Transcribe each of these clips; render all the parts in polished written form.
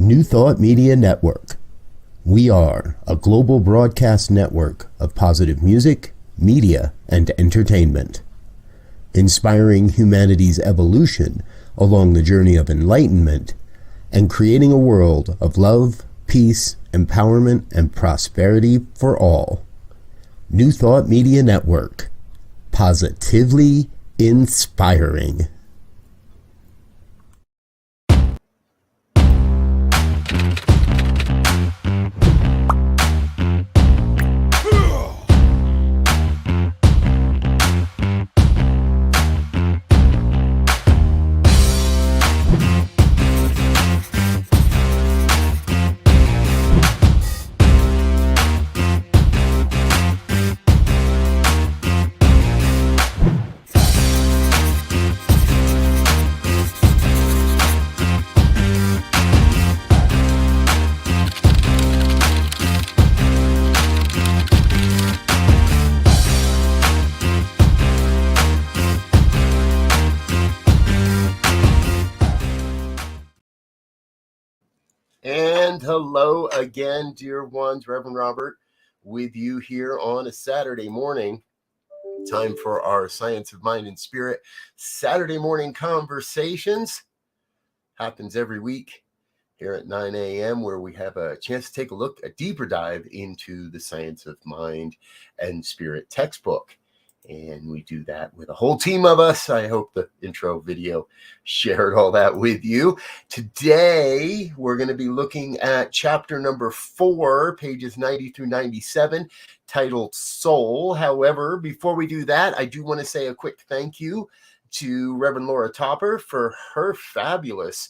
New Thought Media Network. We are a global broadcast network of positive music, media, and entertainment, inspiring humanity's evolution along the journey of enlightenment and creating a world of love, peace, empowerment, and prosperity for all. New Thought Media Network. Positively inspiring. And hello again, dear ones. Rev Robert with you here on a Saturday morning. Time for our Science of Mind and Spirit Saturday morning conversations. Happens every week here at 9 a.m. where we have a chance to take a look, a deeper dive into the Science of Mind and Spirit textbook. And we do that with a whole team of us. I hope the intro video shared all that with you. Today, we're going to be looking at chapter number 4, pages 90 through 97, titled Soul. However, before we do that, I do want to say a quick thank you to Reverend Laura Topper for her fabulous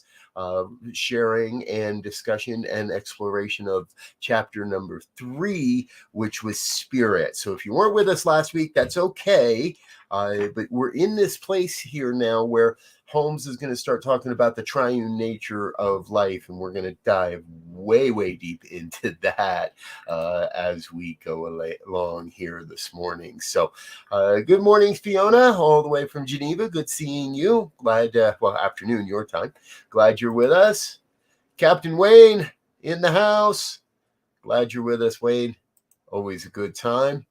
sharing and discussion and exploration of chapter number 3, which was Spirit. So if you weren't with us last week, that's okay. But we're in this place here now where Holmes is going to start talking about the triune nature of life, and we're going to dive way, way deep into that as we go along here this morning. So good morning, Fiona, all the way from Geneva. Good seeing you. Glad, afternoon, your time. Glad you're with us. Captain Wayne in the house. Glad you're with us, Wayne. Always a good time.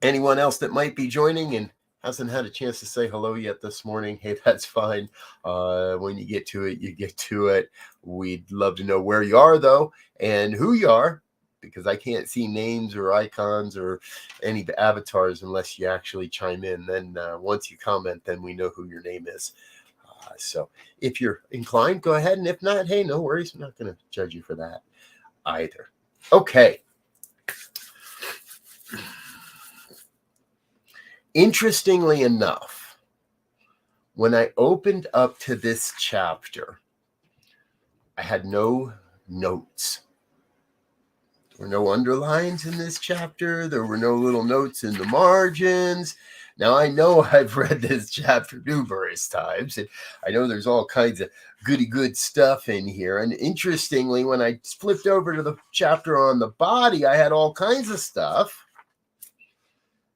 Anyone else that might be joining and hasn't had a chance to say hello yet this morning, hey, that's fine. When you get to it, you get to it. We'd love to know where you are, though, and who you are, because I can't see names or icons or any avatars unless you actually chime in. Then once you comment, then we know who your name is. So if you're inclined, go ahead. And if not, hey, no worries. I'm not going to judge you for that either. Okay. Interestingly enough, when I opened up to this chapter, I had no notes. There were no underlines in this chapter. There were no little notes in the margins. Now, I know I've read this chapter numerous times, and I know there's all kinds of good stuff in here. And interestingly, when I flipped over to the chapter on the body, I had all kinds of stuff.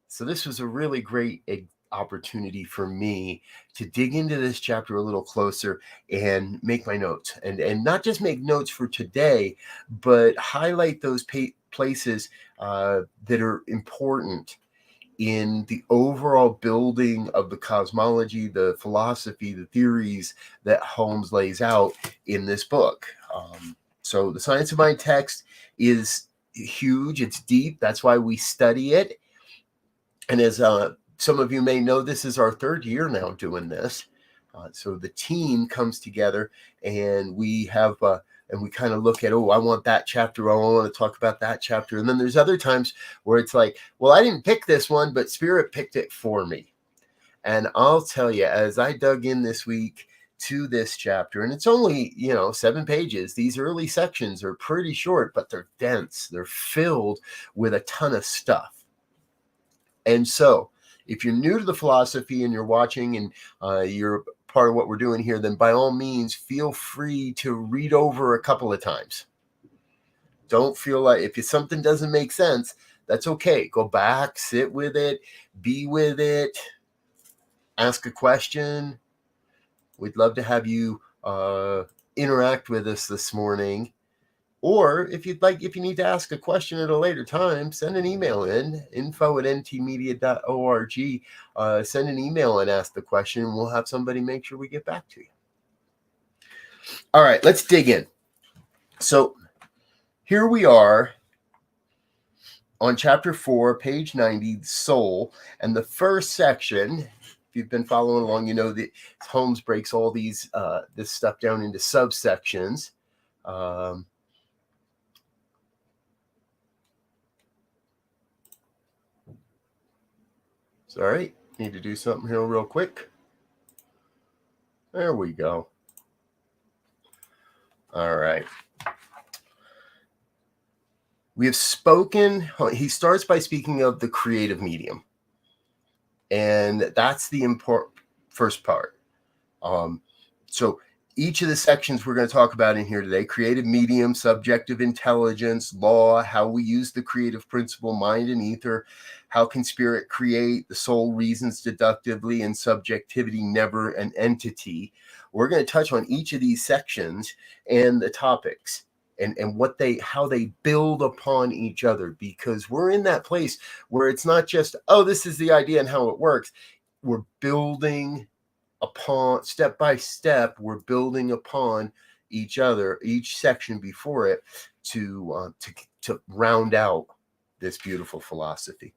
So this was a really great opportunity for me to dig into this chapter a little closer and make my notes. And not just make notes for today, but highlight those places that are important in the overall building of the cosmology, the philosophy, the theories that Holmes lays out in this book. So the Science of Mind text is huge. It's deep. That's why we study it. And as some of you may know, this is our 3rd year now doing this. So the team comes together and we have, and we kind of look at, I want that chapter. I want to talk about that chapter. And then there's other times where it's like, well, I didn't pick this one, but Spirit picked it for me. And I'll tell you, as I dug in this week to this chapter, and it's only, 7 pages. These early sections are pretty short, but they're dense. They're filled with a ton of stuff. And so if you're new to the philosophy and you're watching and you're part of what we're doing here, then by all means, feel free to read over a couple of times. Don't feel like if something doesn't make sense, that's okay. Go back, sit with it, be with it, ask a question. We'd love to have you interact with us this morning, or if you need to ask a question at a later time, send an email in, info@ntmedia.org. Send an email and ask the question, and we'll have somebody make sure we get back to you. All right, let's dig in. So here we are on chapter 4, page 90, soul. And the first section, if you've been following along, you know that Holmes breaks all these this stuff down into subsections. Sorry, need to do something here real quick. There we go. All right. We have spoken, he starts by speaking of the creative medium. And that's the first part. So each of the sections we're going to talk about in here today: creative medium, subjective intelligence, law, how we use the creative principle, mind and ether, how can spirit create, the soul reasons deductively, and subjectivity, never an entity. We're going to touch on each of these sections and the topics and how they build upon each other, because we're in that place where it's not just, oh, this is the idea and how it works. We're building upon, step by step, we're building upon each other, each section before it, to round out this beautiful philosophy.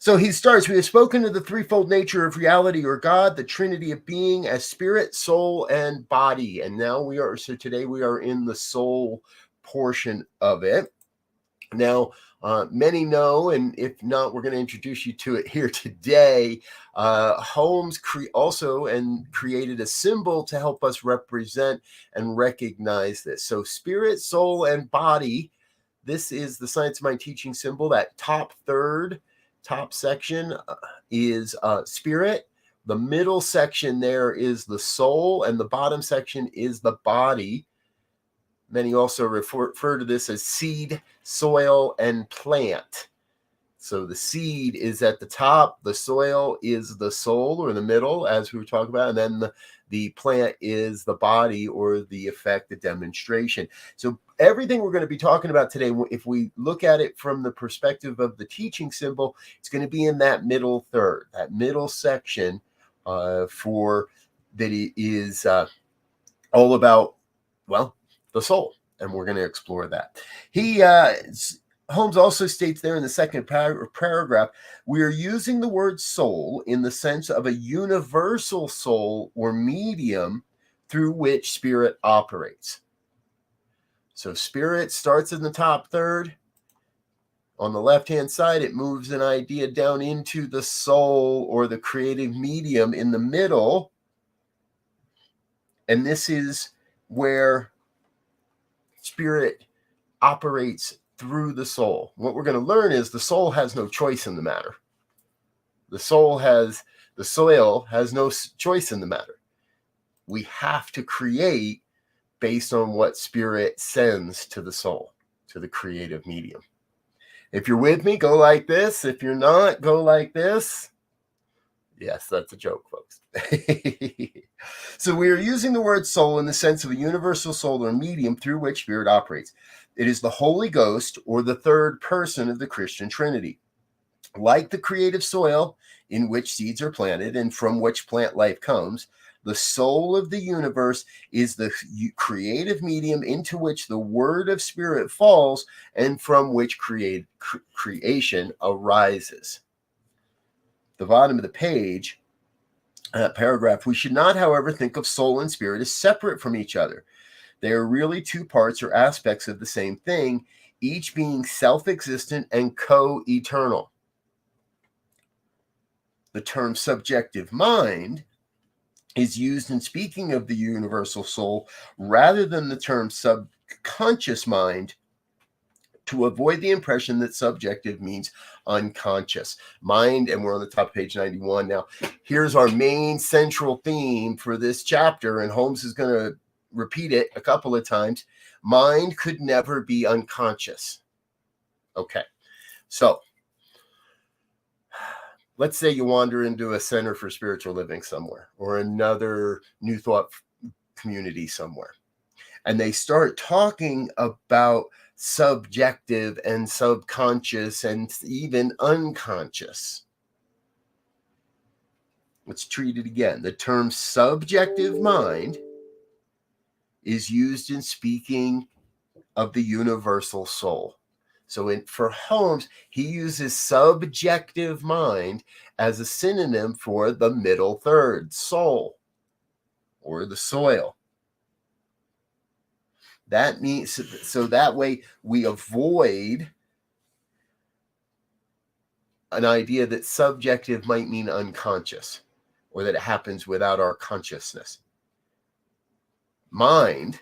So he starts, we have spoken of the threefold nature of reality or God, the trinity of being as spirit, soul, and body. And now today we are in the soul portion of it. Now, many know, and if not, we're going to introduce you to it here today. Holmes created a symbol to help us represent and recognize this. So spirit, soul, and body. This is the Science of Mind teaching symbol. That top section is spirit. The middle section there is the soul, and the bottom section is the body. Many also refer to this as seed, soil, and plant. So the seed is at the top, the soil is the soul or the middle, as we were talking about, and then the plant is the body or the effect, the demonstration. So everything we're going to be talking about today, if we look at it from the perspective of the teaching symbol, it's going to be in that middle third, that middle section, for that it is all about, well, the soul, and we're going to explore that. Holmes also states there in the second paragraph, we are using the word soul in the sense of a universal soul or medium through which spirit operates. So spirit starts in the top third. On the left-hand side, it moves an idea down into the soul or the creative medium in the middle. And this is where spirit operates through the soul. What we're going to learn is the soul has no choice in the matter. The soil has no choice in the matter. We have to create based on what spirit sends to the soul, to the creative medium. If you're with me, go like this. If you're not, go like this. Yes, that's a joke, folks. So we are using the word soul in the sense of a universal soul or medium through which spirit operates. It is the Holy Ghost or the third person of the Christian Trinity. Like the creative soil in which seeds are planted and from which plant life comes, the soul of the universe is the creative medium into which the word of spirit falls and from which creation arises. The bottom of the page, paragraph, we should not, however, think of soul and spirit as separate from each other. They are really two parts or aspects of the same thing, each being self-existent and co-eternal. The term subjective mind is used in speaking of the universal soul rather than the term subconscious mind to avoid the impression that subjective means unconscious. Mind, and we're on the top of page 91 now. Here's our main central theme for this chapter, and Holmes is going to repeat it a couple of times. Mind could never be unconscious. Okay, so let's say you wander into a center for spiritual living somewhere or another New Thought community somewhere. And they start talking about subjective and subconscious and even unconscious. Let's treat it again. The term subjective mind is used in speaking of the universal soul. So for Holmes, he uses subjective mind as a synonym for the middle third, soul, or the soil. That means, so that way we avoid an idea that subjective might mean unconscious, or that it happens without our consciousness. Mind,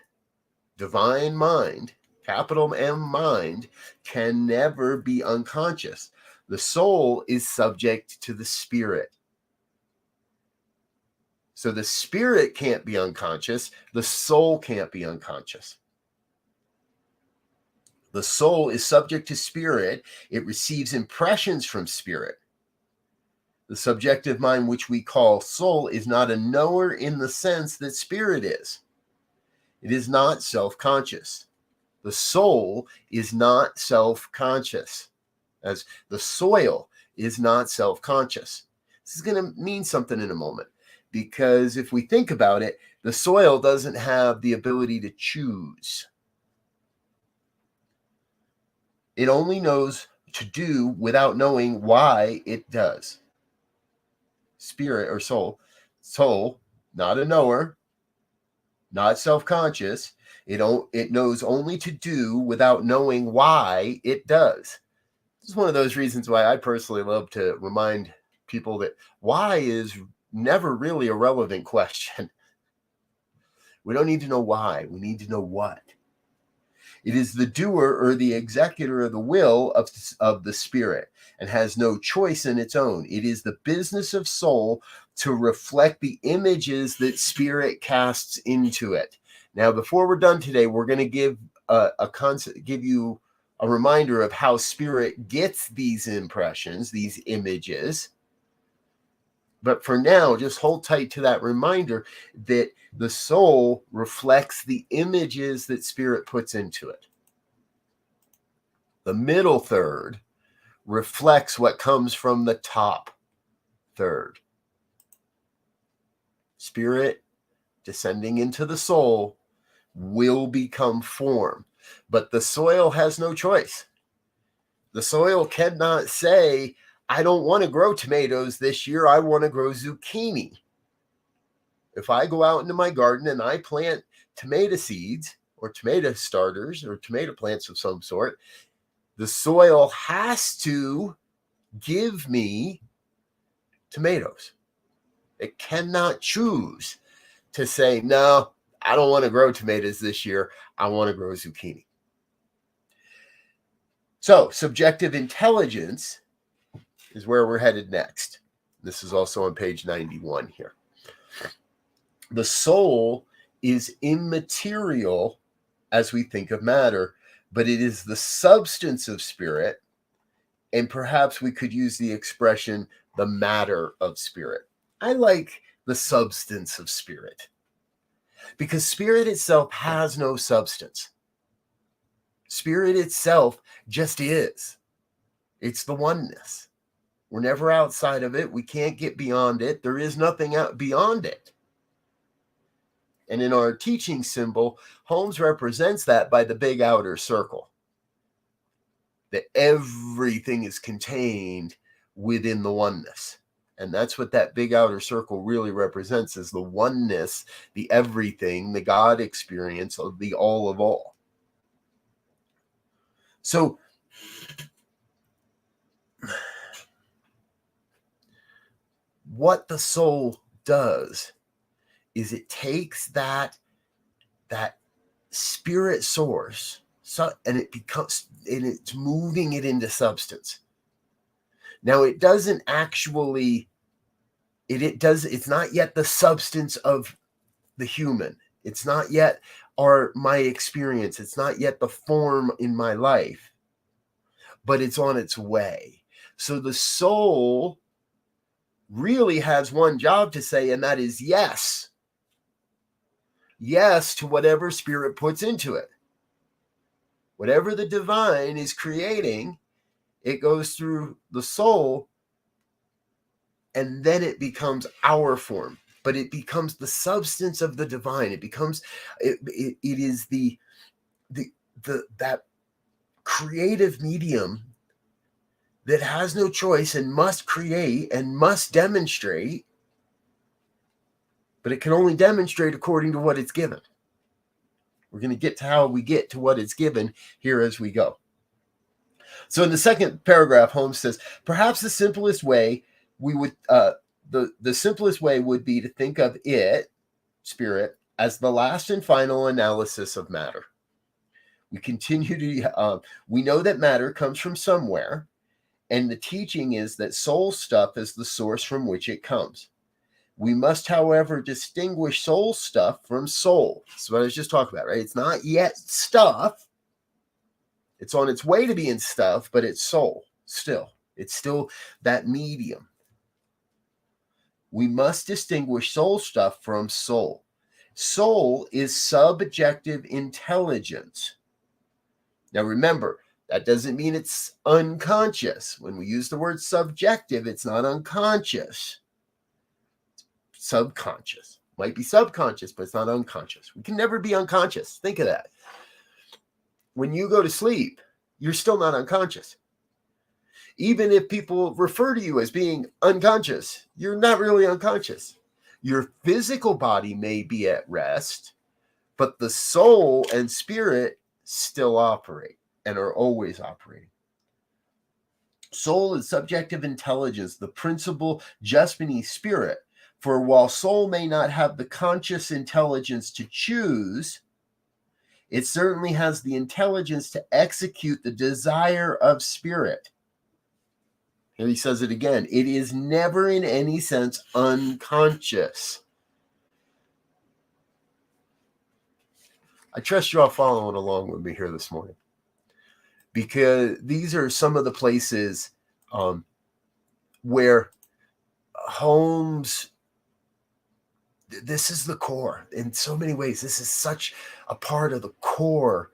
divine mind, capital M mind, can never be unconscious. The soul is subject to the spirit. So the spirit can't be unconscious. The soul can't be unconscious. The soul is subject to spirit. It receives impressions from spirit. The subjective mind, which we call soul, is not a knower in the sense that spirit is. It is not self-conscious. The soul is not self-conscious, as the soil is not self-conscious. This is going to mean something in a moment, because if we think about it, the soil doesn't have the ability to choose. It only knows to do without knowing why it does. Spirit or soul, not a knower, not self-conscious. It knows only to do without knowing why it does. This is one of those reasons why I personally love to remind people that why is never really a relevant question. We don't need to know why. We need to know what. It is the doer or the executor of the will of the spirit and has no choice in its own. It is the business of soul to reflect the images that spirit casts into it. Now, before we're done today, we're going to give give you a reminder of how spirit gets these impressions, these images. But for now, just hold tight to that reminder that the soul reflects the images that spirit puts into it. The middle third reflects what comes from the top third. Spirit descending into the soul will become form, but the soil has no choice. The soil cannot say, I don't want to grow tomatoes this year. I want to grow zucchini. If I go out into my garden and I plant tomato seeds or tomato starters or tomato plants of some sort, the soil has to give me tomatoes. It cannot choose to say, no, I don't want to grow tomatoes this year. I want to grow zucchini. So subjective intelligence is where we're headed next. This is also on page 91 here. The soul is immaterial as we think of matter, but it is the substance of spirit, and perhaps we could use the expression the matter of spirit. I like the substance of spirit because spirit itself has no substance. Spirit itself just is. It's the oneness. We're never outside of it. We can't get beyond it. There is nothing out beyond it. And in our teaching symbol, Holmes represents that by the big outer circle. That everything is contained within the oneness. And that's what that big outer circle really represents, is the oneness, the everything, the God experience of the all of all. So what the soul does is it takes that spirit source, and it's moving it into substance. Now it doesn't actually, it's not yet the substance of the human. It's not yet my experience. It's not yet the form in my life, but it's on its way. So the soul really has one job to say, and that is yes. yes to whatever spirit puts into it. Whatever the divine is creating, it goes through the soul, and then it becomes our form. But it becomes the substance of the divine. It becomes, it is the that creative medium that has no choice and must create and must demonstrate, but it can only demonstrate according to what it's given. We're going to get to how we get to what it's given here as we go. So in the second paragraph, Holmes says, perhaps the simplest way we would, the simplest way would be to think of it, spirit, as the last and final analysis of matter. We continue to, we know that matter comes from somewhere, and the teaching is that soul stuff is the source from which it comes. We must, however, distinguish soul stuff from soul. That's what I was just talking about, right? It's not yet stuff. It's on its way to being stuff, but it's soul still. It's still that medium. We must distinguish soul stuff from soul. Soul is subjective intelligence. Now remember, that doesn't mean it's unconscious. When we use the word subjective, it's not unconscious. Subconscious. Might be subconscious, but it's not unconscious. We can never be unconscious. Think of that. When you go to sleep, you're still not unconscious. Even if people refer to you as being unconscious, you're not really unconscious. Your physical body may be at rest, but the soul and spirit still operate and are always operating. Soul is subjective intelligence, the principle just beneath spirit. For while soul may not have the conscious intelligence to choose, it certainly has the intelligence to execute the desire of spirit. Here he says it again. It is never in any sense unconscious. I trust you all following along with me here this morning, because these are some of the places where Holmes, this is the core in so many ways. This is such a part of the core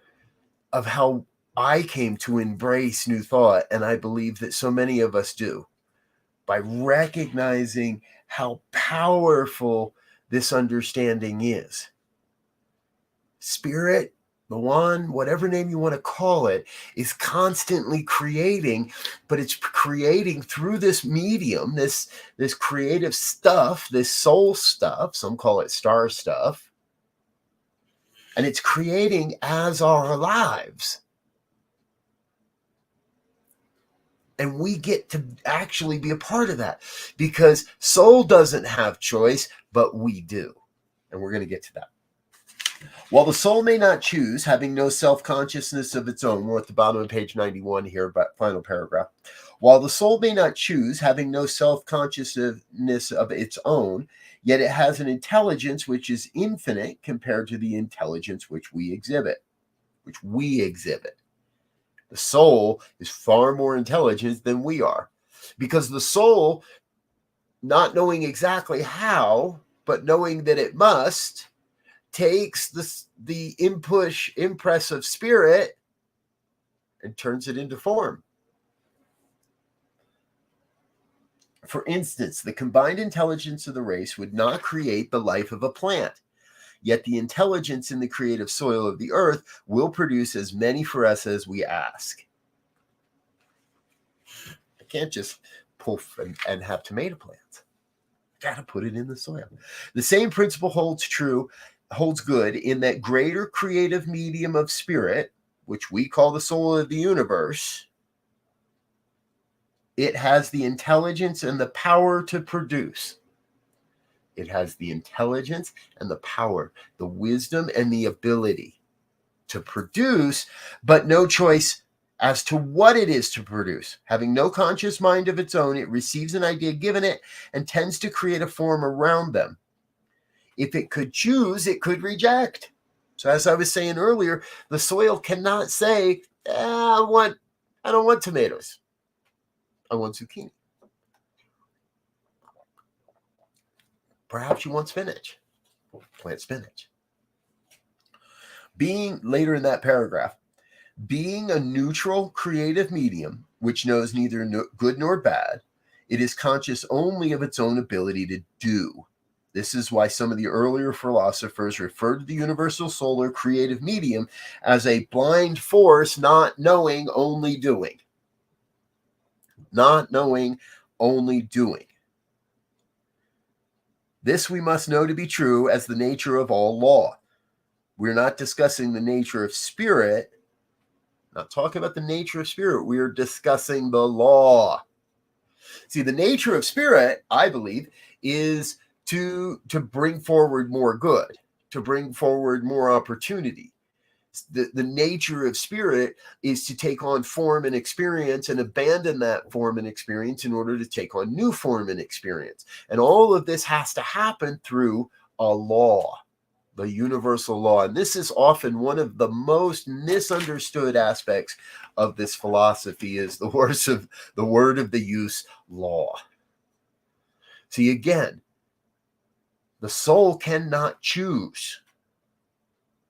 of how I came to embrace New Thought, and I believe that so many of us do, by recognizing how powerful this understanding is. Spirit, the one, whatever name you want to call it, is constantly creating, but it's creating through this medium, this creative stuff, this soul stuff, some call it star stuff, and it's creating as our lives. And we get to actually be a part of that, because soul doesn't have choice, but we do. And we're going to get to that. While the soul may not choose, having no self-consciousness of its own, we're at the bottom of page 91 here, but final paragraph. While the soul may not choose, having no self-consciousness of its own, yet it has an intelligence which is infinite compared to the intelligence which we exhibit. The soul is far more intelligent than we are, because the soul, not knowing exactly how, but knowing that it must, takes the impress of spirit and turns it into form. For instance, the combined intelligence of the race would not create the life of a plant. Yet the intelligence in the creative soil of the earth will produce as many for us as we ask. I can't just poof and have tomato plants. I got to put it in the soil. The same principle holds good in that greater creative medium of spirit, which we call the soul of the universe. It has the intelligence and the power to produce. It has the intelligence and the power, the wisdom and the ability to produce, but no choice as to what it is to produce. Having no conscious mind of its own, it receives an idea given it and tends to create a form around them. If it could choose, it could reject. So as I was saying earlier, the soil cannot say, I don't want tomatoes. I want zucchini. Perhaps you want spinach. Plant spinach. Being, later in that paragraph, being a neutral creative medium, which knows neither good nor bad, it is conscious only of its own ability to do. This is why some of the earlier philosophers referred to the universal soul or creative medium as a blind force, not knowing, only doing. Not knowing, only doing. This we must know to be true as the nature of all law. We're not discussing the nature of spirit, not talking about the nature of spirit. We're discussing the law. See, the nature of spirit, I believe, is to bring forward more good, to bring forward more opportunity. The nature of spirit is to take on form and experience and abandon that form and experience in order to take on new form and experience. And all of this has to happen through a law, the universal law. And this is often one of the most misunderstood aspects of this philosophy, is the word of the use, law. See, again, the soul cannot choose.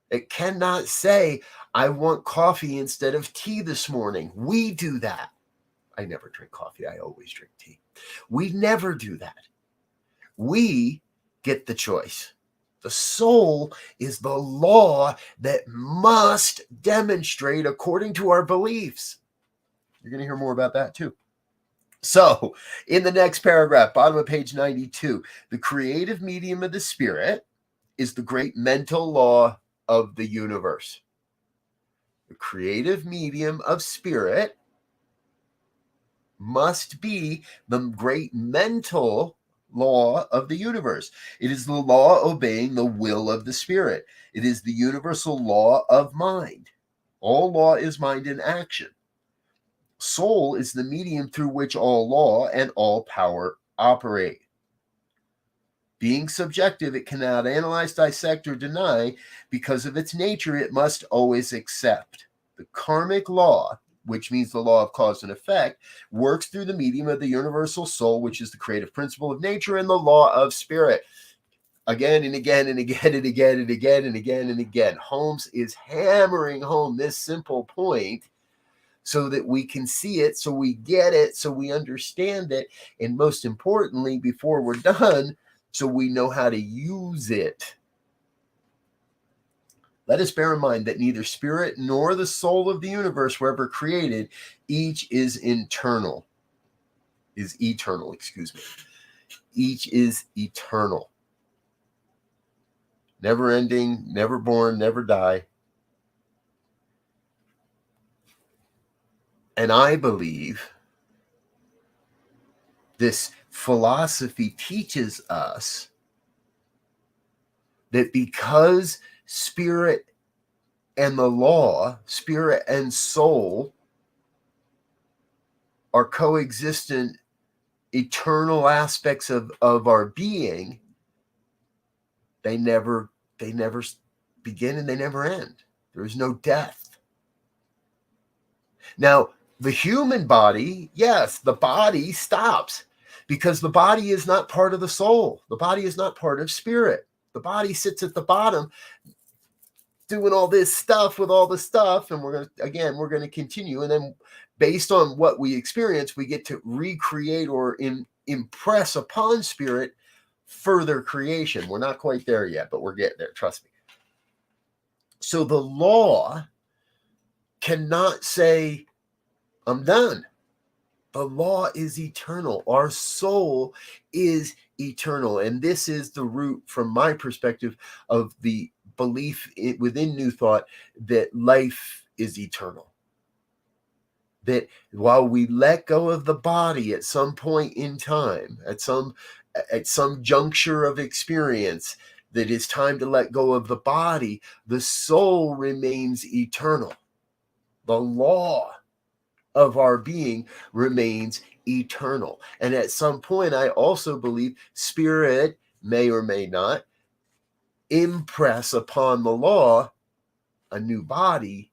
It cannot say, I want coffee instead of tea this morning. We do that. I never drink coffee. I always drink tea. We never do that. We get the choice. The soul is the law that must demonstrate according to our beliefs. You're going to hear more about that too. So, in the next paragraph, bottom of page 92, the creative medium of the spirit is the great mental law of the universe. The creative medium of spirit must be the great mental law of the universe. It is the law obeying the will of the spirit. It is the universal law of mind. All law is mind in action. Soul is the medium through which all law and all power operate. Being subjective, it cannot analyze, dissect, or deny. Because of its nature, it must always accept. The karmic law, which means the law of cause and effect, works through the medium of the universal soul, which is the creative principle of nature, and the law of spirit. Again and again and again and again and again and again and again. Holmes is hammering home this simple point so that we can see it, so we get it, so we understand it, and most importantly, before we're done, so we know how to use it. Let us bear in mind that neither spirit nor the soul of the universe were ever created. Each is eternal. Each is eternal. Never ending, never born, never die. And I believe this philosophy teaches us that because spirit and the law, spirit and soul, are coexistent, eternal aspects of our being, they never begin and they never end. There is no death. Now, the human body, yes, the body stops because the body is not part of the soul. The body is not part of spirit. The body sits at the bottom doing all this stuff with all the stuff. And we're going to continue. And then based on what we experience, we get to recreate or impress upon spirit further creation. We're not quite there yet, but we're getting there. Trust me. So the law cannot say, I'm done. The law is eternal. Our soul is eternal. And this is the root, from my perspective, of the belief within New Thought that life is eternal. That while we let go of the body at some point in time, at some juncture of experience, that it's time to let go of the body, the soul remains eternal. The law of our being remains eternal. And at some point, I also believe spirit may or may not impress upon the law a new body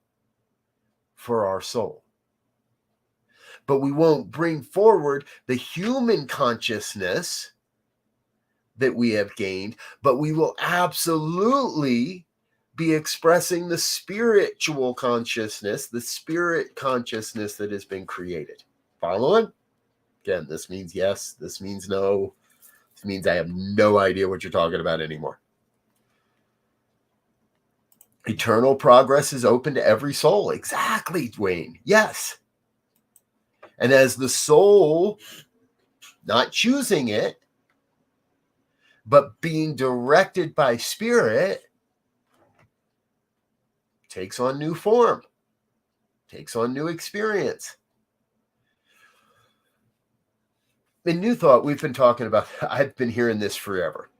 for our soul. But we won't bring forward the human consciousness that we have gained, but we will absolutely be expressing the spiritual consciousness, the spirit consciousness that has been created. Following? Again, this means yes, this means no. This means I have no idea what you're talking about anymore. Eternal progress is open to every soul. Exactly, Wayne. Yes. And as the soul, not choosing it, but being directed by spirit, takes on new form, takes on new experience. In New Thought, we've been talking about, I've been hearing this forever.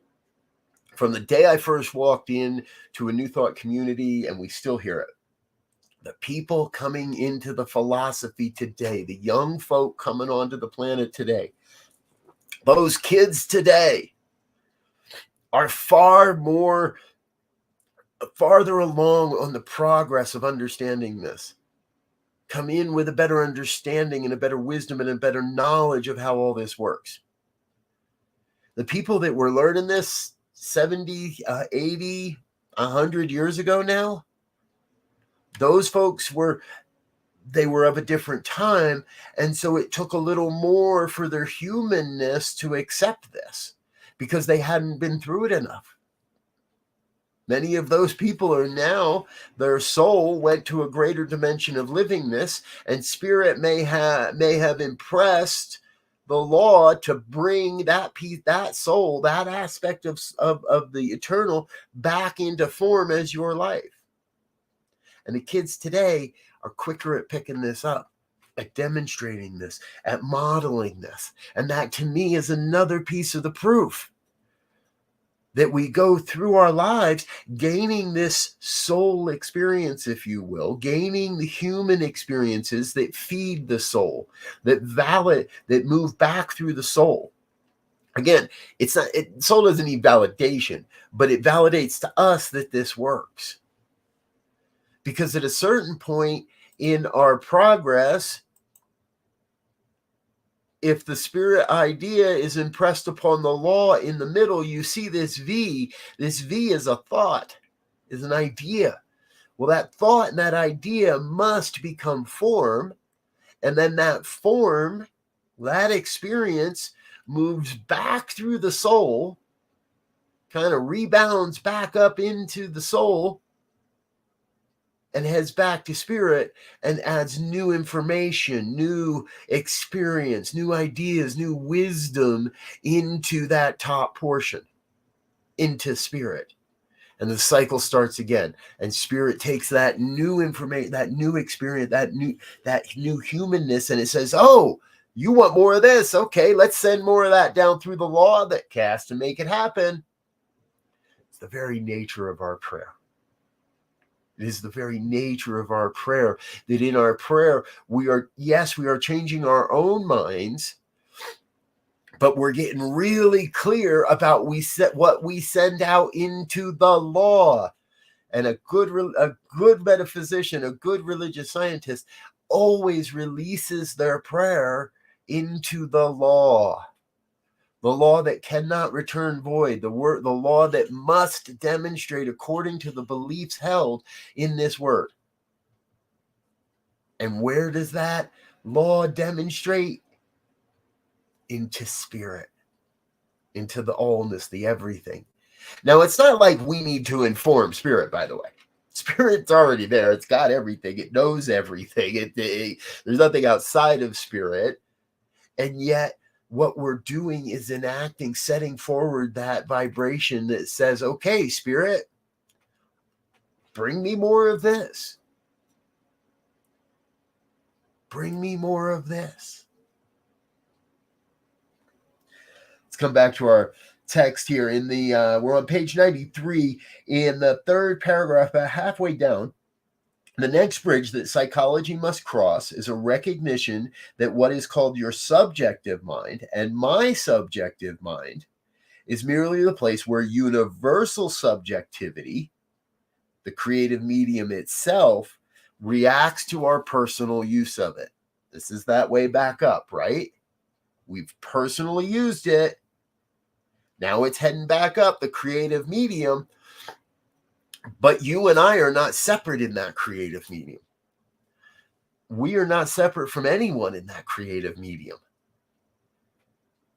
From the day I first walked in to a New Thought community, and we still hear it. The people coming into the philosophy today, the young folk coming onto the planet today, those kids today are far farther along on the progress of understanding this. Come in with a better understanding and a better wisdom and a better knowledge of how all this works. The people that were learning this 70, 80, 100 years ago now, those folks were of a different time, and so it took a little more for their humanness to accept this because they hadn't been through it enough. Many of those people are now, their soul went to a greater dimension of livingness, and spirit may have impressed the law to bring that piece, that soul, that aspect of the eternal back into form as your life. And the kids today are quicker at picking this up, at demonstrating this, at modeling this. And that to me is another piece of the proof that we go through our lives gaining this soul experience, if you will, gaining the human experiences that feed the soul, that move back through the soul. Again, soul doesn't need validation, but it validates to us that this works. Because at a certain point in our progress, if the spirit idea is impressed upon the law in the middle, you see this V. This V is a thought, is an idea. Well, that thought and that idea must become form. And then that form, that experience moves back through the soul, kind of rebounds back up into the soul, and heads back to spirit and adds new information, new experience, new ideas, new wisdom into that top portion, into spirit. And the cycle starts again. And spirit takes that new information, that new experience, that new humanness, and it says, oh, you want more of this? Okay, let's send more of that down through the law that cast to make it happen. It's the very nature of our prayer. It is the very nature of our prayer that in our prayer, we are changing our own minds, but we're getting really clear about what we send out into the law. And a good metaphysician, a good religious scientist always releases their prayer into the law. The law that cannot return void, the law that must demonstrate according to the beliefs held in this word. And where does that law demonstrate? Into spirit, into the allness, the everything. Now, it's not like we need to inform spirit, by the way. Spirit's already there. It's got everything. It knows everything. There's nothing outside of spirit. And yet, what we're doing is enacting, setting forward that vibration that says, okay, spirit, bring me more of this. Bring me more of this. Let's come back to our text here. We're on page 93 in the third paragraph, about halfway down. The next bridge that psychology must cross is a recognition that what is called your subjective mind and my subjective mind is merely the place where universal subjectivity, the creative medium itself, reacts to our personal use of it. This is that way back up, right? We've personally used it. Now it's heading back up, the creative medium. But you and I are not separate in that creative medium. We are not separate from anyone in that creative medium.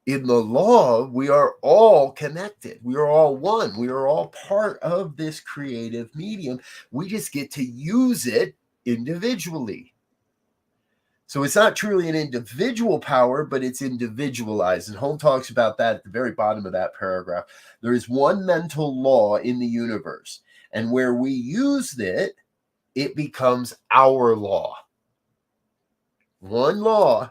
In the law, we are all connected. We are all one. We are all part of this creative medium. We just get to use it individually. So it's not truly an individual power, but it's individualized. And Holmes talks about that at the very bottom of that paragraph. There is one mental law in the universe, and where we use it, it becomes our law. One law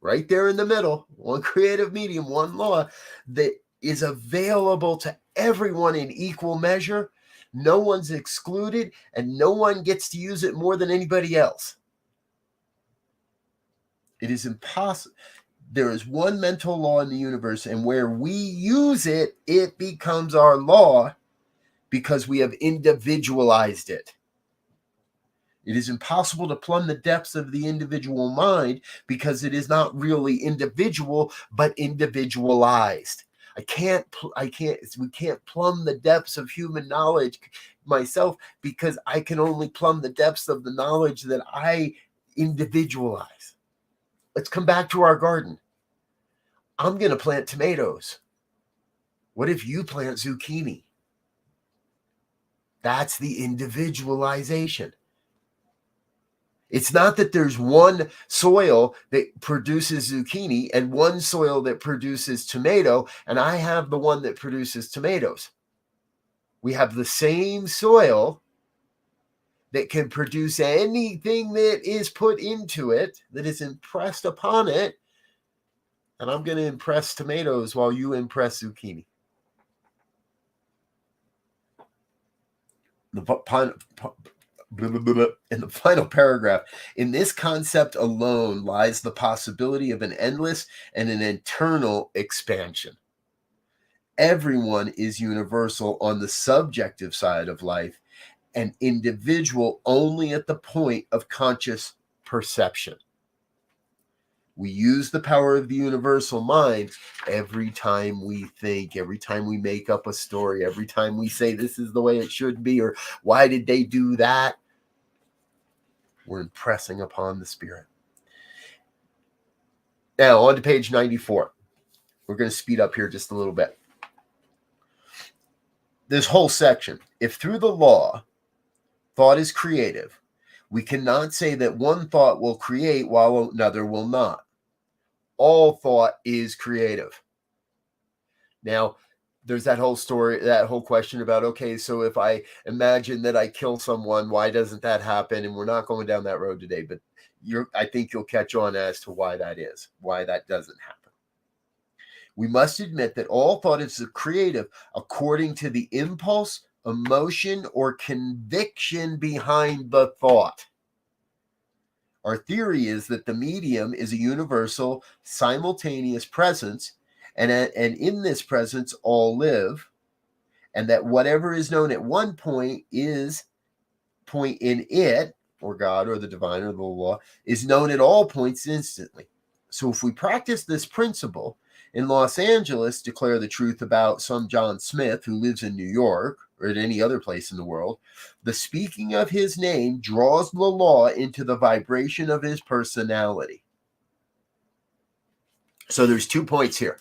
right there in the middle, one creative medium, one law that is available to everyone in equal measure. No one's excluded, and no one gets to use it more than anybody else. It is impossible. There is one mental law in the universe, and where we use it, it becomes our law because we have individualized it. It is impossible to plumb the depths of the individual mind because it is not really individual, but individualized. We can't plumb the depths of human knowledge myself because I can only plumb the depths of the knowledge that I individualize. Let's come back to our garden. I'm going to plant tomatoes. What if you plant zucchini? That's the individualization. It's not that there's one soil that produces zucchini and one soil that produces tomato, and I have the one that produces tomatoes. We have the same soil that can produce anything that is put into it, that is impressed upon it, and I'm going to impress tomatoes while you impress zucchini. In the final paragraph, in this concept alone lies the possibility of an endless and an eternal expansion. Everyone is universal on the subjective side of life and individual only at the point of conscious perception. We use the power of the universal mind every time we think, every time we make up a story, every time we say this is the way it should be, or why did they do that? We're impressing upon the spirit. Now, on to page 94. We're going to speed up here just a little bit. This whole section, if through the law, thought is creative, we cannot say that one thought will create while another will not. All thought is creative. Now, there's that whole story, that whole question about, okay, so if I imagine that I kill someone, why doesn't that happen? And we're not going down that road today, but I think you'll catch on as to why that is, why that doesn't happen. We must admit that all thought is creative according to the impulse, emotion, or conviction behind the thought. Our theory is that the medium is a universal, simultaneous presence, and in this presence all live, and that whatever is known at one point in it, or God, or the divine, or the law, is known at all points instantly. So if we practice this principle in Los Angeles, declare the truth about some John Smith who lives in New York, or at any other place in the world, the speaking of his name draws the law into the vibration of his personality. So there's 2 points here.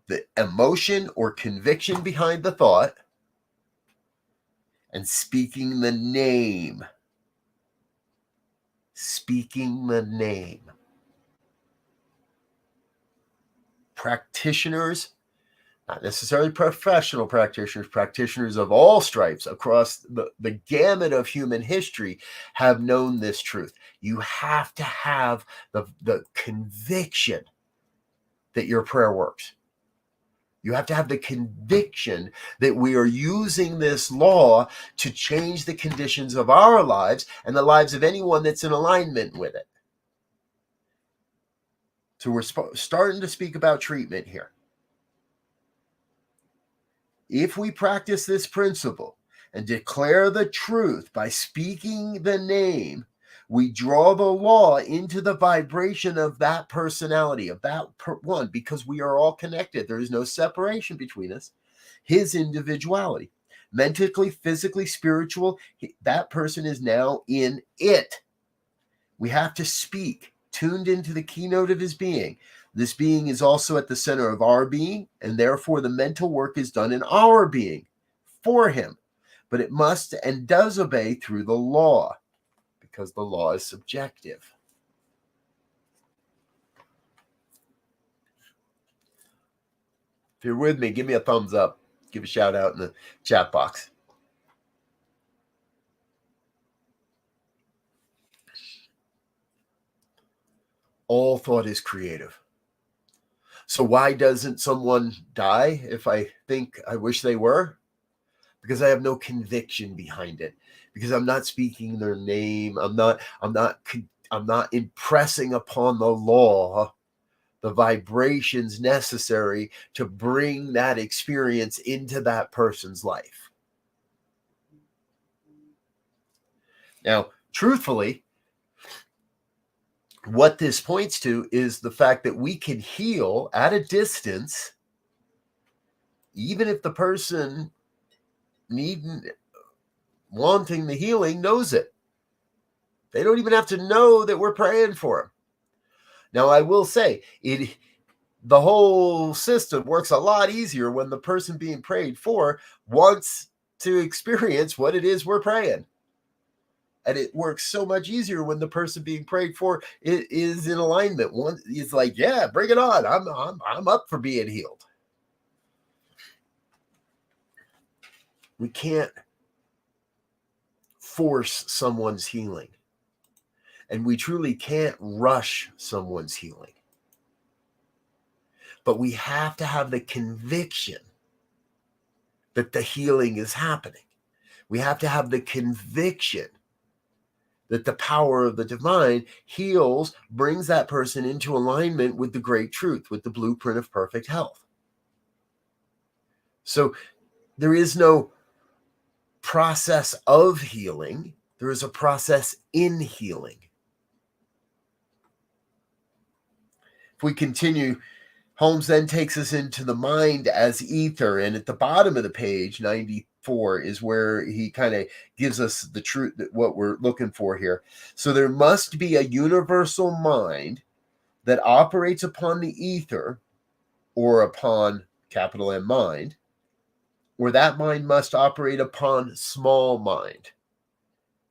The emotion or conviction behind the thought, and speaking the name. Speaking the name. Practitioners, not necessarily professional practitioners of all stripes across the gamut of human history have known this truth. You have to have the conviction that your prayer works. You have to have the conviction that we are using this law to change the conditions of our lives and the lives of anyone that's in alignment with it. So we're starting to speak about treatment here. If we practice this principle and declare the truth by speaking the name, we draw the law into the vibration of that personality, of that one, because we are all connected. There is no separation between us. his individuality. Mentally, physically, spiritual, that person is now in it. We have to speak, tuned into the keynote of his being. This being is also at the center of our being, and therefore the mental work is done in our being for him. But it must and does obey through the law, because the law is subjective. If you're with me, give me a thumbs up. Give a shout out in the chat box. All thought is creative. So why doesn't someone die if I think I wish they were? Because I have no conviction behind it. Because I'm not speaking their name. I'm not impressing upon the law the vibrations necessary to bring that experience into that person's life. Now, truthfully, what this points to is the fact that we can heal at a distance, even if the person wanting the healing knows it. They don't even have to know that we're praying for them. Now, I will say, the whole system works a lot easier when the person being prayed for wants to experience what it is we're praying. And it works so much easier when the person being prayed for is in alignment. One is like, yeah, bring it on. I'm up for being healed. We can't force someone's healing. And we truly can't rush someone's healing. But we have to have the conviction that the healing is happening. We have to have the conviction that the power of the divine heals, brings that person into alignment with the great truth, with the blueprint of perfect health. So there is no process of healing. There is a process in healing. If we continue, Holmes then takes us into the mind as ether. And at the bottom of the page, 94, is where he kind of gives us the truth, what we're looking for here. So there must be a universal mind that operates upon the ether, or upon capital M mind, or that mind must operate upon small mind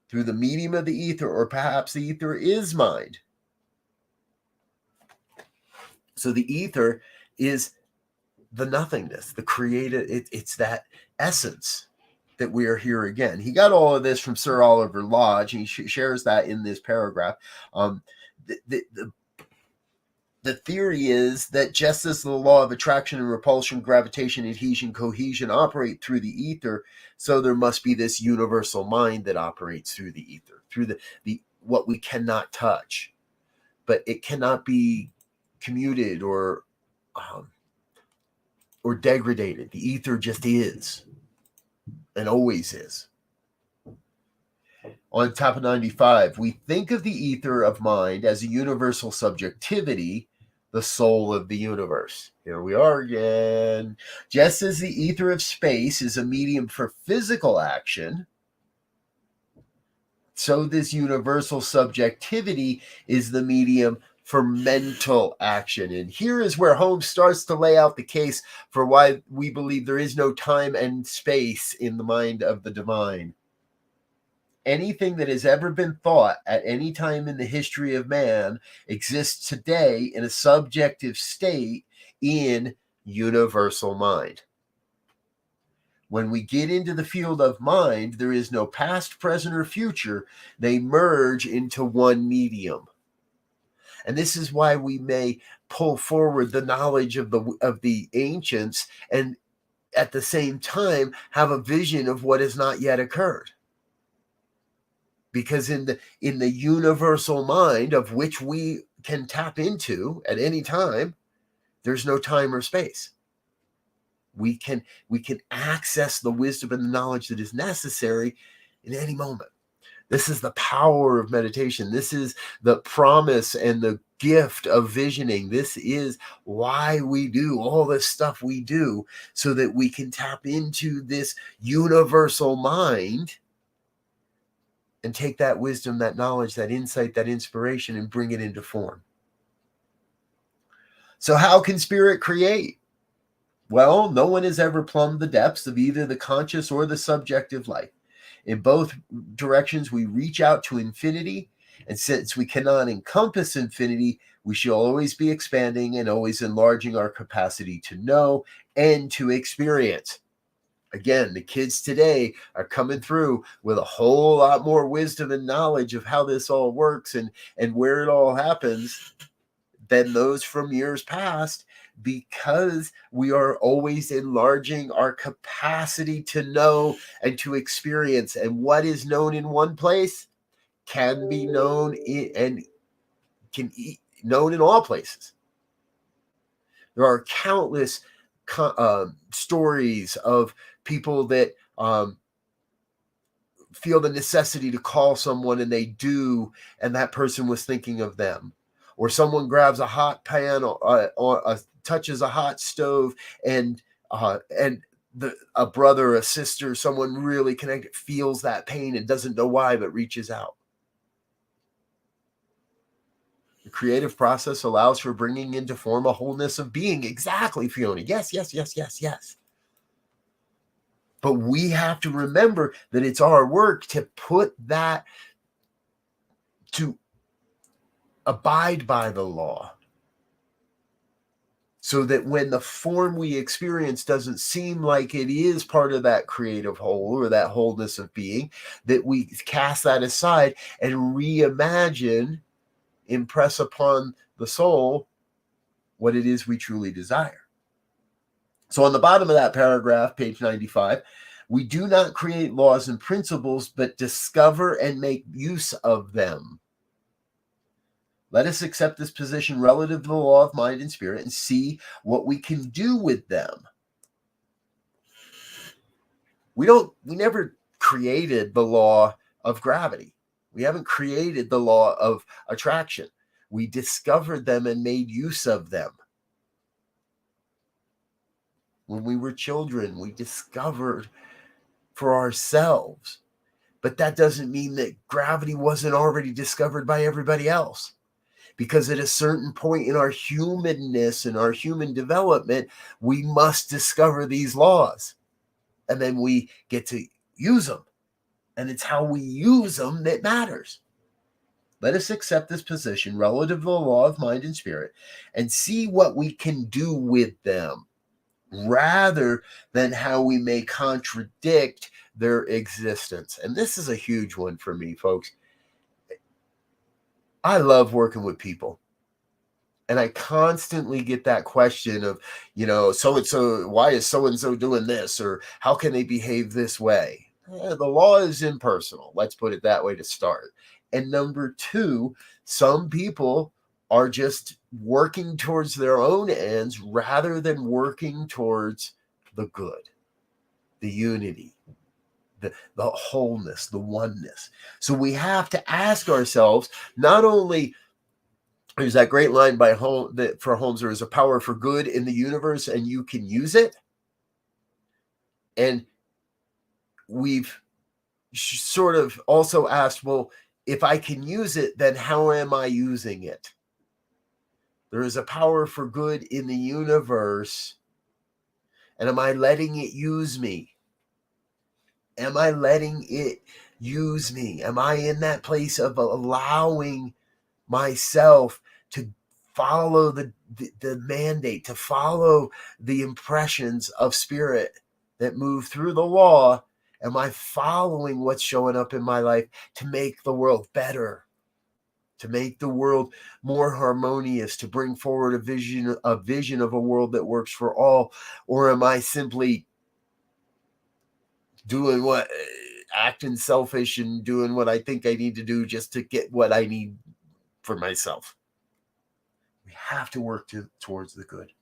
through the medium of the ether, or perhaps the ether is mind. So the ether is the nothingness, the created, it's that essence that we are here again. He got all of this from Sir Oliver Lodge, and he shares that in this paragraph. The theory is that just as the law of attraction and repulsion, gravitation, adhesion, cohesion operate through the ether, so there must be this universal mind that operates through the ether, through the what we cannot touch, but it cannot be commuted or degraded. The ether just is and always is. On top of 95, we think of the ether of mind as a universal subjectivity, the soul of the universe. Here we are again. Just as the ether of space is a medium for physical action, so this universal subjectivity is the medium for mental action. And here is where Holmes starts to lay out the case for why we believe there is no time and space in the mind of the divine. Anything that has ever been thought at any time in the history of man exists today in a subjective state in universal mind. When we get into the field of mind, there is no past, present, or future. They merge into one medium. And this is why we may pull forward the knowledge of the ancients and at the same time have a vision of what has not yet occurred. Because in the universal mind of which we can tap into at any time, there's no time or space. We can access the wisdom and the knowledge that is necessary in any moment. This is the power of meditation. This is the promise and the gift of visioning. This is why we do all this stuff we do, so that we can tap into this universal mind and take that wisdom, that knowledge, that insight, that inspiration, and bring it into form. So how can spirit create? Well, no one has ever plumbed the depths of either the conscious or the subjective life. In both directions, we reach out to infinity. And since we cannot encompass infinity, we shall always be expanding and always enlarging our capacity to know and to experience. Again, the kids today are coming through with a whole lot more wisdom and knowledge of how this all works and where it all happens than those from years past, because we are always enlarging our capacity to know and to experience. And what is known in one place can be known in known in all places. There are countless stories of people that feel the necessity to call someone, and they do, and that person was thinking of them. Or someone grabs a hot pan or touches a hot stove, and a brother, a sister, someone really connected feels that pain and doesn't know why, but reaches out. The creative process allows for bringing into form a wholeness of being. Exactly, Fiona. Yes, yes, yes, yes, yes. But we have to remember that it's our work to put that, to abide by the law, so that when the form we experience doesn't seem like it is part of that creative whole or that wholeness of being, that we cast that aside and reimagine, impress upon the soul what it is we truly desire. So on the bottom of that paragraph, page 95, we do not create laws and principles, but discover and make use of them. Let us accept this position relative to the law of mind and spirit and see what we can do with them. We never created the law of gravity. We haven't created the law of attraction. We discovered them and made use of them. When we were children, we discovered for ourselves. But that doesn't mean that gravity wasn't already discovered by everybody else. Because at a certain point in our humanness and our human development, we must discover these laws. And then we get to use them. And it's how we use them that matters. Let us accept this position relative to the law of mind and spirit and see what we can do with them, rather than how we may contradict their existence. And this is a huge one for me, folks. I love working with people. And I constantly get that question of, so-and-so, why is so-and-so doing this? Or how can they behave this way? The law is impersonal. Let's put it that way to start. And number two, some people are just working towards their own ends rather than working towards the good, the unity, the wholeness, the oneness. So we have to ask ourselves, not only, there's that great line by Holmes, that for Holmes, there is a power for good in the universe and you can use it. And we've sort of also asked, well, if I can use it, then how am I using it? There is a power for good in the universe. And am I letting it use me? Am I letting it use me? Am I in that place of allowing myself to follow the mandate, to follow the impressions of spirit that move through the law? Am I following what's showing up in my life to make the world better, to make the world more harmonious, to bring forward a vision of a world that works for all? Or am I simply doing acting selfish and doing what I think I need to do just to get what I need for myself? We have to work towards the good.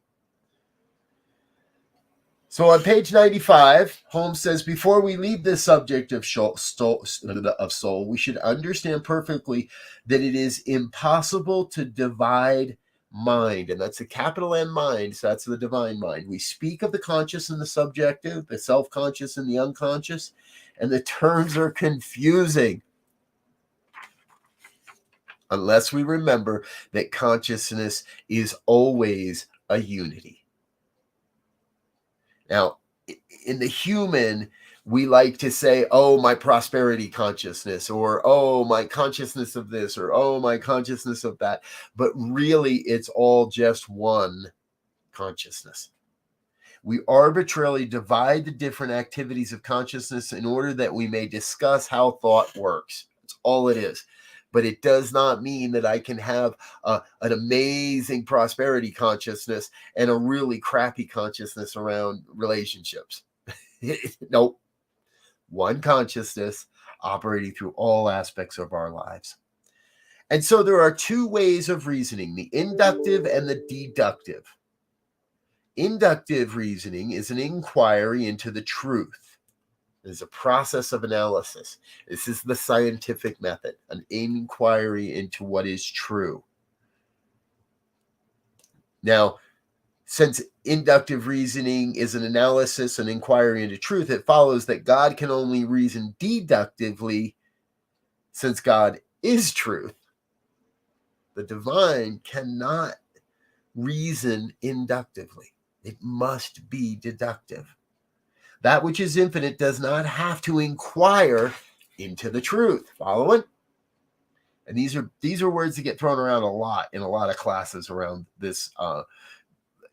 So on page 95, Holmes says, before we leave this subject of soul, we should understand perfectly that it is impossible to divide mind. And that's a capital M mind. So that's the divine mind. We speak of the conscious and the subjective, the self-conscious and the unconscious, and the terms are confusing unless we remember that consciousness is always a unity. Now, in the human, we like to say, oh, my prosperity consciousness, or oh, my consciousness of this, or oh, my consciousness of that. But really, it's all just one consciousness. We arbitrarily divide the different activities of consciousness in order that we may discuss how thought works. That's all it is. But it does not mean that I can have an amazing prosperity consciousness and a really crappy consciousness around relationships. Nope. One consciousness operating through all aspects of our lives. And so there are two ways of reasoning, the inductive and the deductive. Inductive reasoning is an inquiry into the truth. It is a process of analysis. This is the scientific method, an inquiry into what is true. Now, since inductive reasoning is an analysis, an inquiry into truth, it follows that God can only reason deductively since God is truth. The divine cannot reason inductively. It must be deductive. That which is infinite does not have to inquire into the truth. Following? And these are words that get thrown around a lot in a lot of classes around this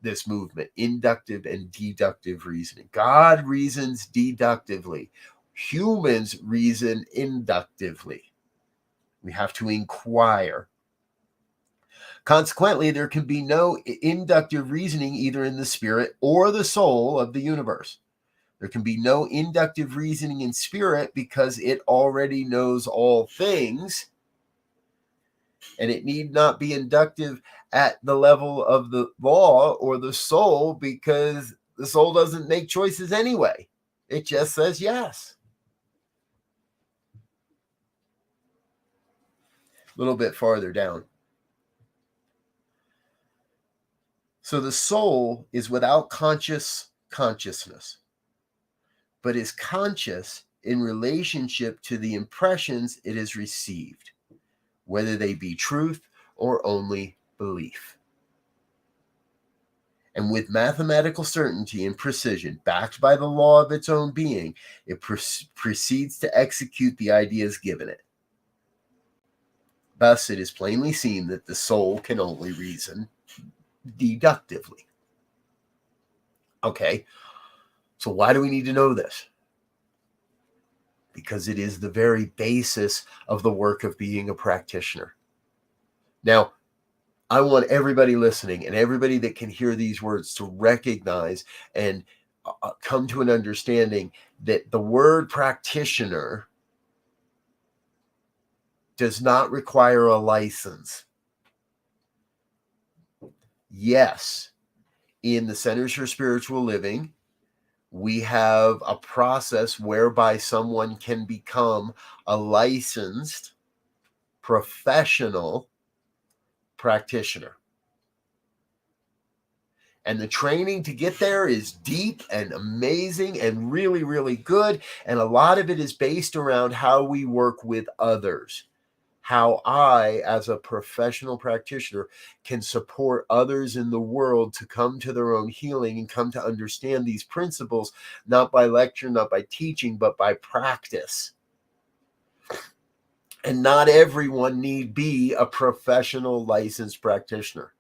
this movement, inductive and deductive reasoning. God reasons deductively. Humans reason inductively. We have to inquire. Consequently, there can be no inductive reasoning either in the spirit or the soul of the universe. There can be no inductive reasoning in spirit because it already knows all things, and it need not be inductive at the level of the law or the soul because the soul doesn't make choices anyway. It just says yes. A little bit farther down. So the soul is without consciousness, but is conscious in relationship to the impressions it has received, whether they be truth or only belief. And with mathematical certainty and precision, backed by the law of its own being, it proceeds to execute the ideas given it. Thus, it is plainly seen that the soul can only reason deductively. Okay, so why do we need to know this? Because it is the very basis of the work of being a practitioner. Now, I want everybody listening and everybody that can hear these words to recognize and come to an understanding that the word practitioner does not require a license. Yes, in the Centers for Spiritual Living, we have a process whereby someone can become a licensed professional practitioner. And the training to get there is deep and amazing and really, really good. And a lot of it is based around how we work with others. How I, as a professional practitioner, can support others in the world to come to their own healing and come to understand these principles, not by lecture, not by teaching, but by practice. And not everyone need be a professional licensed practitioner.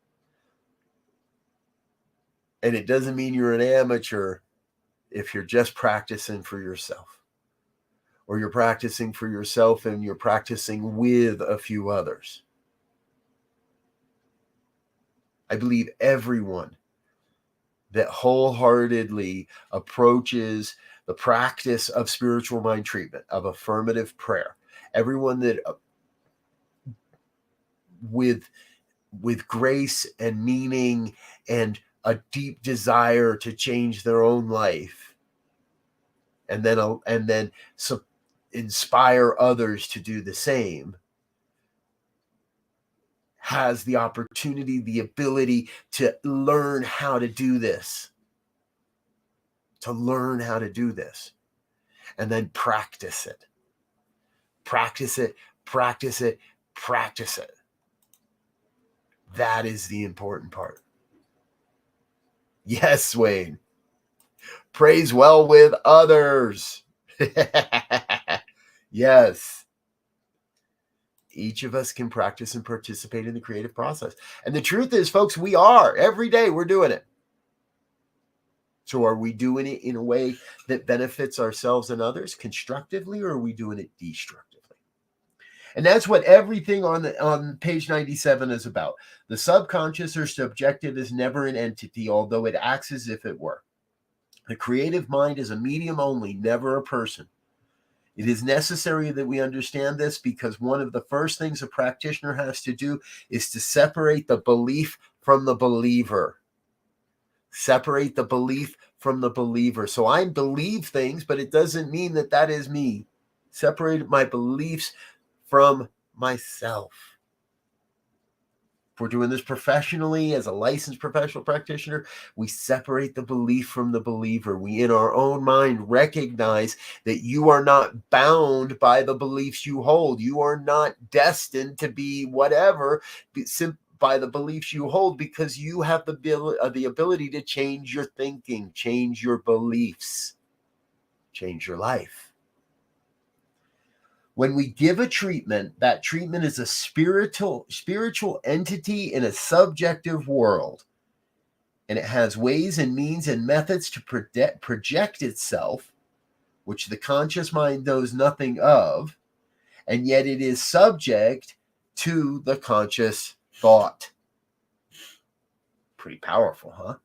And it doesn't mean you're an amateur if you're just practicing for yourself. Or you're practicing for yourself and you're practicing with a few others. I believe everyone that wholeheartedly approaches the practice of spiritual mind treatment, of affirmative prayer, everyone that with grace and meaning and a deep desire to change their own life, and then inspire others to do the same, has the opportunity, the ability to learn how to do this, and then practice it. That is the important part. Yes, Wayne. Praise well with others. Yes. Each of us can practice and participate in the creative process. And the truth is, folks, we are. Every day we're doing it. So are we doing it in a way that benefits ourselves and others constructively, or are we doing it destructively? And that's what everything on page 97 is about. The subconscious or subjective is never an entity, although it acts as if it were. The creative mind is a medium only, never a person. It is necessary that we understand this, because one of the first things a practitioner has to do is to separate the belief from the believer. Separate the belief from the believer. So I believe things, but it doesn't mean that that is me. Separate my beliefs from myself. If we're doing this professionally as a licensed professional practitioner, we separate the belief from the believer. We, in our own mind, recognize that you are not bound by the beliefs you hold. You are not destined to be whatever by the beliefs you hold, because you have the ability to change your thinking, change your beliefs, change your life. When we give a treatment, that treatment is a spiritual entity in a subjective world. And it has ways and means and methods to project itself, which the conscious mind knows nothing of, and yet it is subject to the conscious thought. Pretty powerful, huh?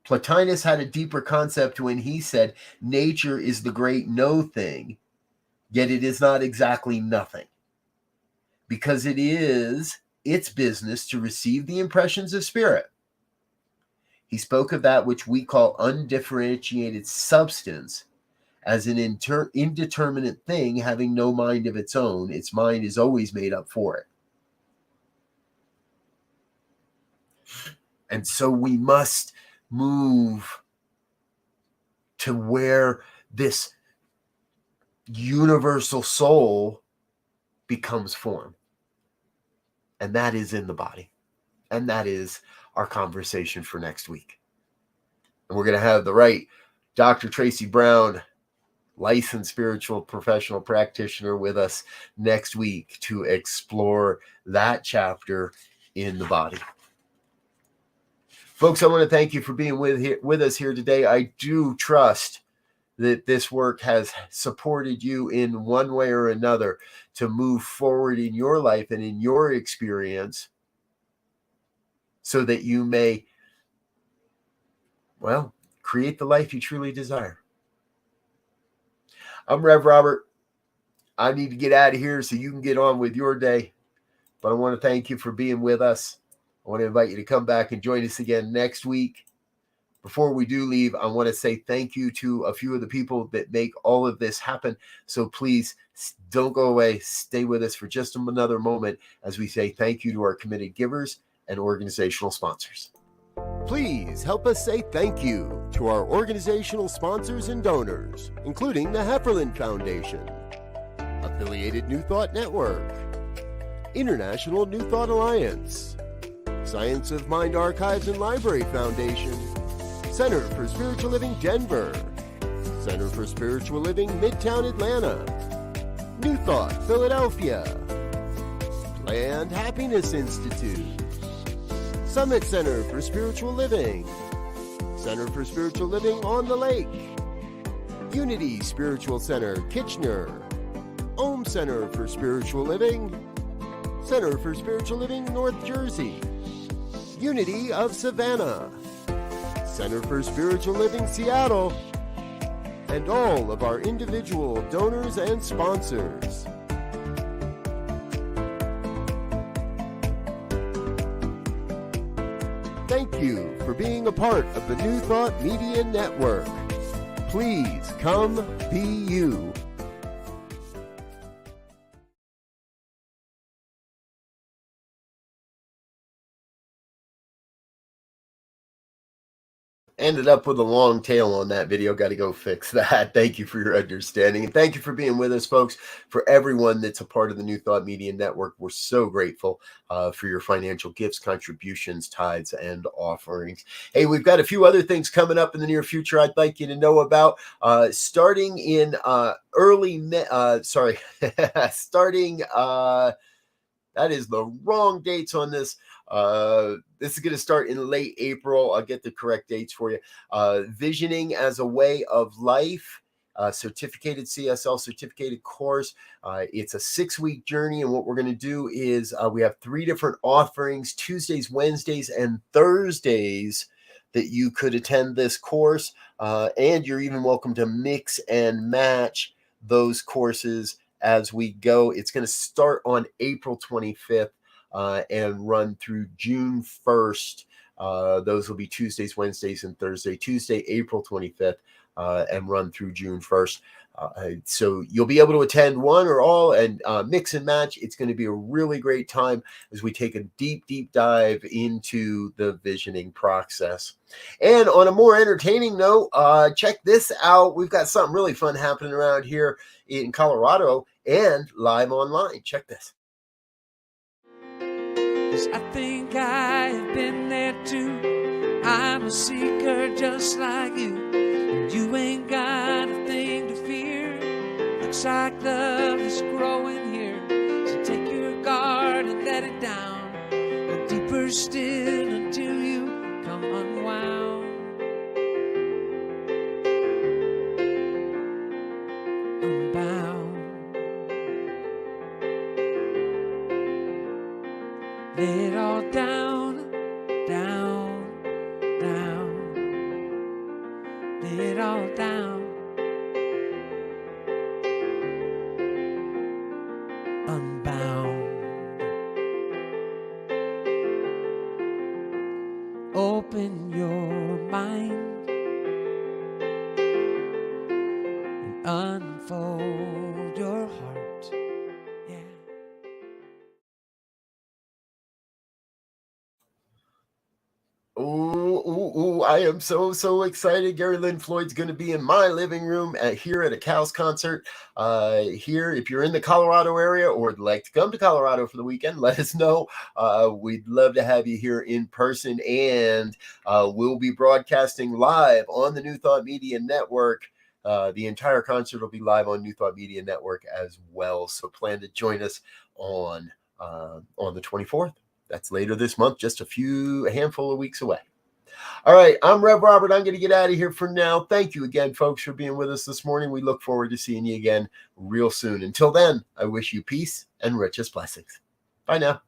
Plotinus had a deeper concept when he said, nature is the great no thing, yet it is not exactly nothing, because it is its business to receive the impressions of spirit. He spoke of that which we call undifferentiated substance as an indeterminate thing having no mind of its own. Its mind is always made up for it. And so we must move to where this universal soul becomes form. And that is in the body. And that is our conversation for next week. And we're going to have the right Dr. Tracy Brown, licensed spiritual professional practitioner, with us next week to explore that chapter in the body. Folks, I want to thank you for being with us here today. I do trust that this work has supported you in one way or another to move forward in your life and in your experience, so that you may, well, create the life you truly desire. I'm Rev Robert. I need to get out of here so you can get on with your day. But I want to thank you for being with us. I want to invite you to come back and join us again next week. Before we do leave, I want to say thank you to a few of the people that make all of this happen. So please don't go away. Stay with us for just another moment as we say thank you to our committed givers and organizational sponsors. Please help us say thank you to our organizational sponsors and donors, including the Hefferland Foundation, Affiliated New Thought Network, International New Thought Alliance, Science of Mind Archives and Library Foundation, Center for Spiritual Living Denver, Center for Spiritual Living Midtown Atlanta, New Thought Philadelphia, Planned Happiness Institute, Summit Center for Spiritual Living, Center for Spiritual Living on the Lake, Unity Spiritual Center Kitchener, Om Center for Spiritual Living, Center for Spiritual Living North Jersey, Unity of Savannah, Center for Spiritual Living Seattle, and all of our individual donors and sponsors. Thank you for being a part of the New Thought Media Network. Please come be you. Ended up with a long tail on that video. Got to go fix that. Thank you for your understanding. And thank you for being with us, folks. For everyone that's a part of the New Thought Media Network, we're so grateful for your financial gifts, contributions, tithes, and offerings. Hey, we've got a few other things coming up in the near future I'd like you to know about. Starting in early May, starting that is the wrong dates on this. This is going to start in late April. I'll get the correct dates for you. Visioning as a Way of Life, certificated CSL certificated course. It's a 6-week journey. And what we're going to do is we have 3 different offerings, Tuesdays, Wednesdays, and Thursdays, that you could attend this course. And you're even welcome to mix and match those courses as we go. It's going to start on April 25th and run through June 1st. Those will be Tuesdays, Wednesdays, and Thursday. Tuesday, April 25th, and run through June 1st. So you'll be able to attend one or all and mix and match. It's going to be a really great time as we take a deep, deep dive into the visioning process. And on a more entertaining note, check this out. We've got something really fun happening around here in Colorado and live online. Check this. 'Cause I think I have been there too. I'm a seeker just like you. And you ain't got a thing to fear. Looks like love is growing here. So take your guard and let it down. Go deeper still until you come unwound. Lay it all down, down, down. Lay it all down. Unbound. Open your mind and unfold your heart. Yeah. Ooh, I am so excited. Gary Lynn Floyd's going to be in my living room here at a Cows concert. Here, if you're in the Colorado area or would like to come to Colorado for the weekend, let us know. We'd love to have you here in person, and we'll be broadcasting live on the New Thought Media Network. The entire concert will be live on New Thought Media Network as well. So plan to join us on the 24th. That's later this month, just a handful of weeks away. All right, I'm Rev Robert. I'm going to get out of here for now. Thank you again, folks, for being with us this morning. We look forward to seeing you again real soon. Until then, I wish you peace and richest blessings. Bye now.